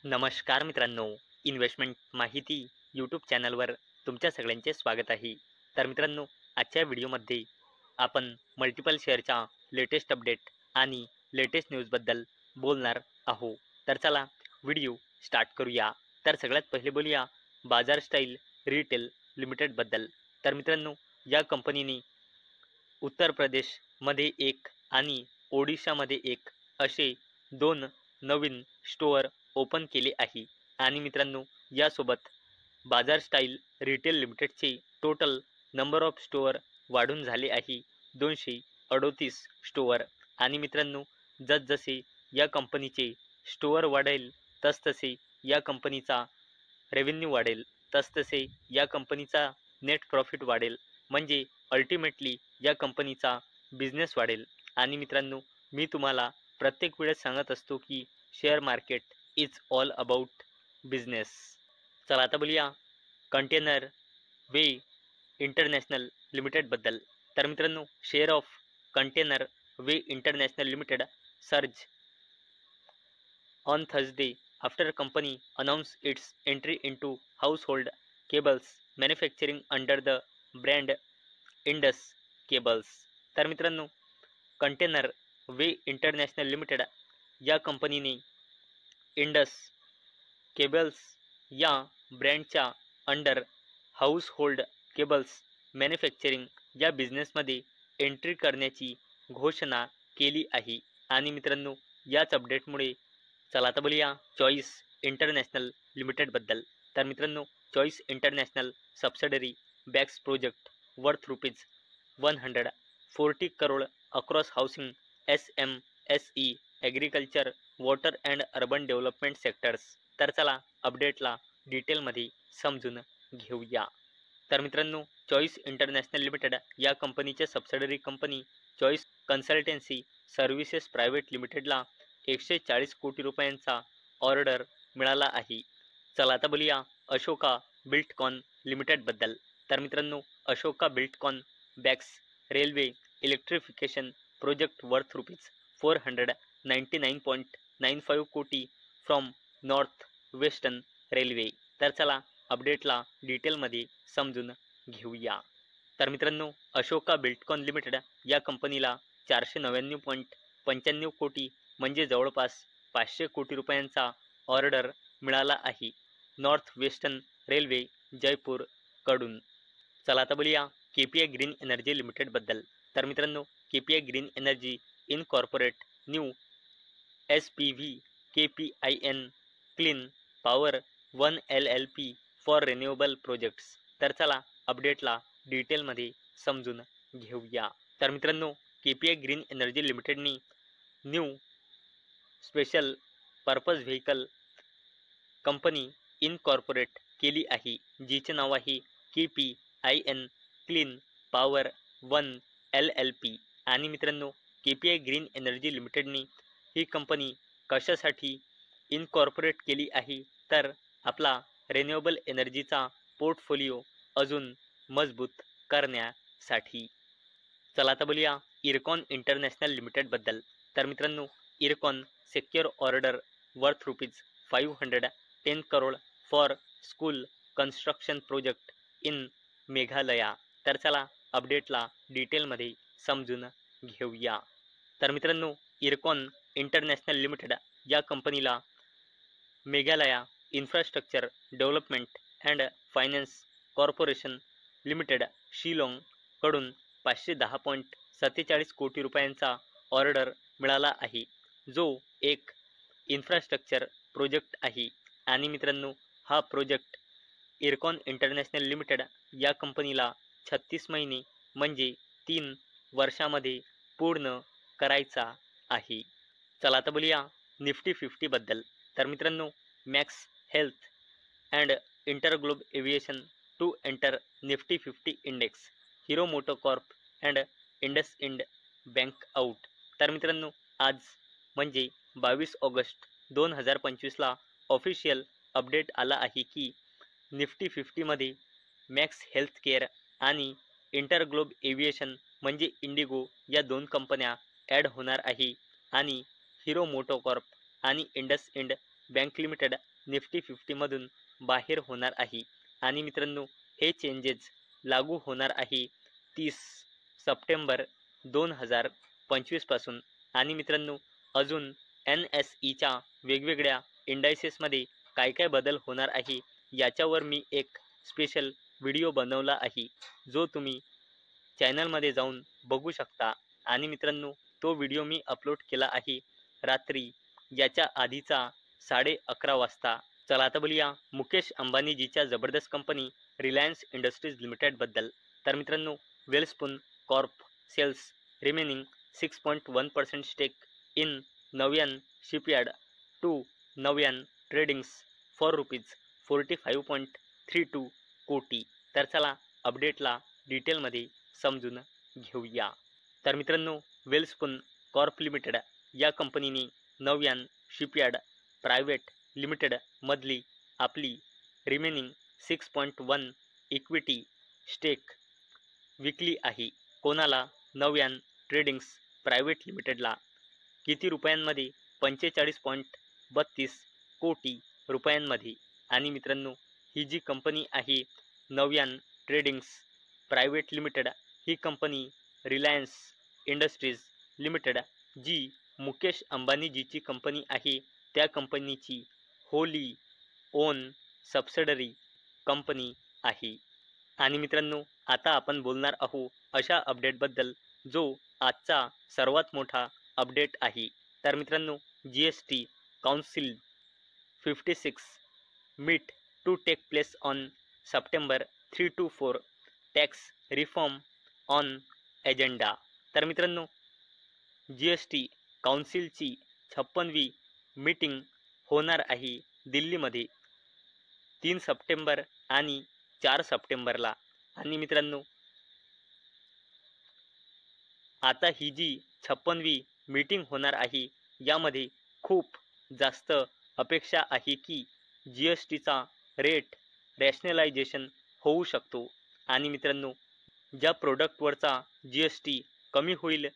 नमस्कार मित्रांनो, इन्व्हेस्टमेंट माहिती यूट्यूब चॅनलवर तुमच्या सगळ्यांचे स्वागत आहे. तर मित्रांनो, आजच्या व्हिडिओमध्ये आपण मल्टिपल शेअरच्या लेटेस्ट अपडेट आणि लेटेस्ट न्यूजबद्दल बोलणार आहोत. तर चला व्हिडिओ स्टार्ट करूया. तर सगळ्यात पहिले बोलूया बाजार स्टाईल रिटेल लिमिटेडबद्दल. तर मित्रांनो, या कंपनीने उत्तर प्रदेशमध्ये एक आणि ओडिशामध्ये एक असे दोन नवीन स्टोअर ओपन केले आहे. आणि मित्रांनो, यासोबत बाजार स्टाईल रिटेल लिमिटेडचे टोटल नंबर ऑफ स्टोअर वाढून झाले आहे 238 स्टोअर. आणि मित्रांनो, जसजसे या कंपनीचे स्टोअर वाढेल तसतसे या कंपनीचा रेव्हेन्यू वाढेल, तसतसे या कंपनीचा नेट प्रॉफिट वाढेल. म्हणजे अल्टिमेटली या कंपनीचा बिझनेस वाढेल. आणि मित्रांनो, मी तुम्हाला प्रत्येक वेळेस सांगत असतो की share market is all about business. चला आता बोलूया कंटेनर वे इंटरनॅशनल लिमिटेडबद्दल. तर मित्रांनो, share of container way international limited surge on Thursday after company announced its entry into household cables manufacturing under the brand Indus Cables. तर मित्रांनो, container वे international limited या कंपनीने Indus cables या ब्रँडच्या अंडर हाऊसहोल्ड केबल्स मॅन्युफॅक्चरिंग या बिझनेसमध्ये entry करण्याची घोषणा केली आहे. आणि मित्रांनो, याच अपडेटमुळे चला आता बोलूया चॉईस इंटरनॅशनल लिमिटेडबद्दल. तर मित्रांनो, choice international subsidiary bags project worth ₹140 crore across housing SMSE agriculture water and urban development sectors. तर चला अपडेटला डिटेलमध्ये समजून घेऊया. तर मित्रांनो, चॉईस इंटरनॅशनल लिमिटेड या कंपनीचे subsidiary company choice consultancy services private लिमिटेडला 140 कोटी रुपयांचा ऑर्डर मिळाला आहे. चला आता बोलूया अशोका बिल्डकॉन लिमिटेडबद्दल. तर मित्रांनो, Ashoka Buildcon bags railway electrification project worth ₹499.95 कोटी फ्रॉम नॉर्थ वेस्टर्न रेल्वे. तर चला अपडेटला डिटेलमध्ये समजून घेऊया. तर मित्रांनो, अशोका बिल्डकॉन लिमिटेड या कंपनीला 499.95 कोटी म्हणजे जवळपास 500 कोटी रुपयांचा ऑर्डर मिळाला आहे नॉर्थ वेस्टर्न रेल्वे जयपूर कडून. चला आता बोलूया केपीआय ग्रीन एनर्जी लिमिटेडबद्दल. तर मित्रांनो, KPI green energy incorporate new SPV KPIN clean power 1 LLP for renewable projects. तर चला अपडेटला डिटेलमध्ये समजून घेऊया. तर मित्रांनो, केपीआय ग्रीन एनर्जी लिमिटेडनी new special purpose vehicle company incorporate केली आहे, जिचे नाव आहे KPIN क्लीन पॉवर 1 LLP. आणि मित्रांनो, केपीआय ग्रीन एनर्जी लिमिटेडनी ही कंपनी कशासाठी इनकॉर्पोरेट केली आहे, तर आपला रिन्युएबल एनर्जीचा पोर्टफोलिओ अजून मजबूत करण्यासाठी. चला आता बोलूया इरकॉन इंटरनॅशनल लिमिटेडबद्दल. तर मित्रांनो, IRCON secure order worth ₹510 crore for school construction project in Meghalaya. तर चला अपडेटला डिटेलमध्ये समजून घेऊया. तर मित्रांनो, इरकॉन इंटरनॅशनल लिमिटेड या कंपनीला Meghalaya infrastructure development and finance corporation limited Shillong कडून 510.47 कोटी रुपयांचा ऑर्डर मिळाला आहे, जो एक इन्फ्रास्ट्रक्चर प्रोजेक्ट आहे. आणि मित्रांनो, हा प्रोजेक्ट इरकॉन इंटरनॅशनल लिमिटेड या कंपनीला 36 महिने म्हणजे 3 वर्षामध्ये पूर्ण करायचा आहे. चला आता बोलूया निफ्टी 50बद्दल. तर मित्रांनो, Max Health and InterGlobe Aviation to enter Nifty 50 index, Hero MotoCorp and IndusInd bank out. तर मित्रांनो, आज म्हणजे 22 ऑगस्ट 2025ला ऑफिशियल अपडेट आला आहे की निफ्टी 50मध्ये मॅक्स हेल्थकेअर आणि इंटरग्लोब एव्हिएशन म्हणजे इंडिगो या दोन कंपन्या ॲड होणार आहे. आणि हिरो मोटोकॉर्प आणि इंडसइंड बँक लिमिटेड निफ्टी 50मधून बाहेर होणार आहे आणि मित्रांनो हे चेंजेस लागू होणार आहे 30 सप्टेंबर 2025 पासून। आणि मित्रांनो अजून NSEच्या वेगवेगळ्या इंडायसेसमध्ये काय काय बदल होणार आहे याच्यावर मी एक स्पेशल व्हिडिओ बनवला आहे, जो तुम्ही चॅनलमध्ये जाऊन बघू शकता। आणि मित्रांनो तो व्हिडिओ मी अपलोड केला आहे रात्री याच्या आधीचा 11:30 वाजता। चला आता बोलूया मुकेश अंबानीजीच्या जबरदस्त कंपनी रिलायन्स इंडस्ट्रीज लिमिटेड बद्दल। तर मित्रांनो Welspun Corp sells remaining 6.1% stake in Navyan shipyard to Navyan tradings for ₹45.32 कोटी। तर चला अपडेटला डिटेलमध्ये समजून घेऊया। तर मित्रांनो वेलस्पून कॉर्प लिमिटेड या कंपनीने नव्यान शिपयार्ड प्रायव्हेट लिमिटेड मधली आपली रिमेनिंग 6.1 इक्विटी स्टेक विकली आहे। कोणाला? नव्यान ट्रेडिंग्स प्रायव्हेट लिमिटेडला। किती रुपयांमध्ये? 45.32 कोटी रुपयांमध्ये। आणि मित्रांनो ही जी कंपनी आहे नव्यान ट्रेडिंग्स प्रायव्हेट लिमिटेड, ही कंपनी रिलायन्स इंडस्ट्रीज लिमिटेड जी मुकेश अंबानीजीची कंपनी आहे त्या कंपनीची होली ओन सबसिडरी कंपनी आहे। आणि मित्रांनो आता आपण बोलणार आहोत अशा अपडेटबद्दल जो आजचा सर्वात मोठा अपडेट आहे। तर मित्रांनो GST council 56 meet to take place on September 3 to 4 tax reform on agenda. तर मित्रांनो GST काउन्सिलची 56वी मीटिंग होणार आहे दिल्लीमध्ये 3 सप्टेंबर आणि 4 सप्टेंबरला। आणि मित्रांनो आता ही जी 56वी मीटिंग होणार आहे यामध्ये खूप जास्त अपेक्षा आहे की GSTचा रेट रॅशनलायझेशन होऊ शकतो। आणि मित्रांनो ज्या प्रोडक्टवरचा GST कमी होईल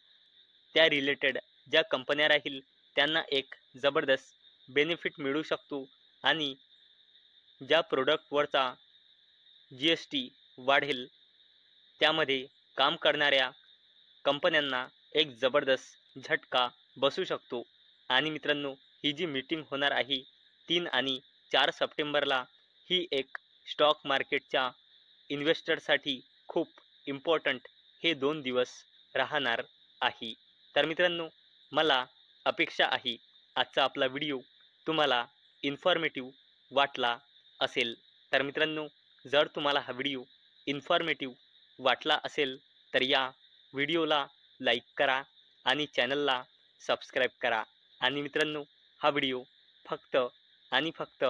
त्या रिलेटेड ज्या कंपन्या राहील त्यांना एक जबरदस्त बेनिफिट मिळू शकतो आणि ज्या प्रोडक्टवरचा GST वाढेल त्यामध्ये काम करणाऱ्या कंपन्यांना एक जबरदस्त झटका बसू शकतो। आणि मित्रांनो ही जी मीटिंग होणार आहे 3 आणि 4 सप्टेंबरला ही एक स्टॉक मार्केटच्या इन्व्हेस्टरसाठी खूप इम्पॉर्टंट हे 2 दिवस राहणार आहे। तर मित्रांनो मला अपेक्षा आहे आजचा आपला व्हिडिओ तुम्हाला इन्फॉर्मेटिव्ह वाटला असेल। तर मित्रांनो जर तुम्हाला हा व्हिडिओ इन्फॉर्मेटिव्ह वाटला असेल तर या व्हिडिओला लाईक करा आणि चॅनलला सबस्क्राईब करा। आणि मित्रांनो हा व्हिडिओ फक्त आणि फक्त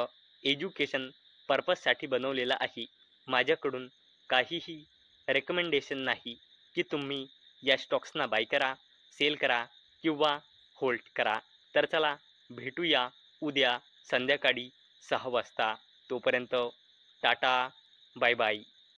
एज्युकेशन पर्पजसाठी बनवलेला आहे। माझ्याकडून काहीही रेकमेंडेशन नाही की तुम्ही या स्टॉक्सना बाय करा, सेल करा किंवा होल्ड करा। तर चला भेटूया उद्या संध्याकाळी 6 वाजता। तोपर्यंत टाटा, बाय बाय।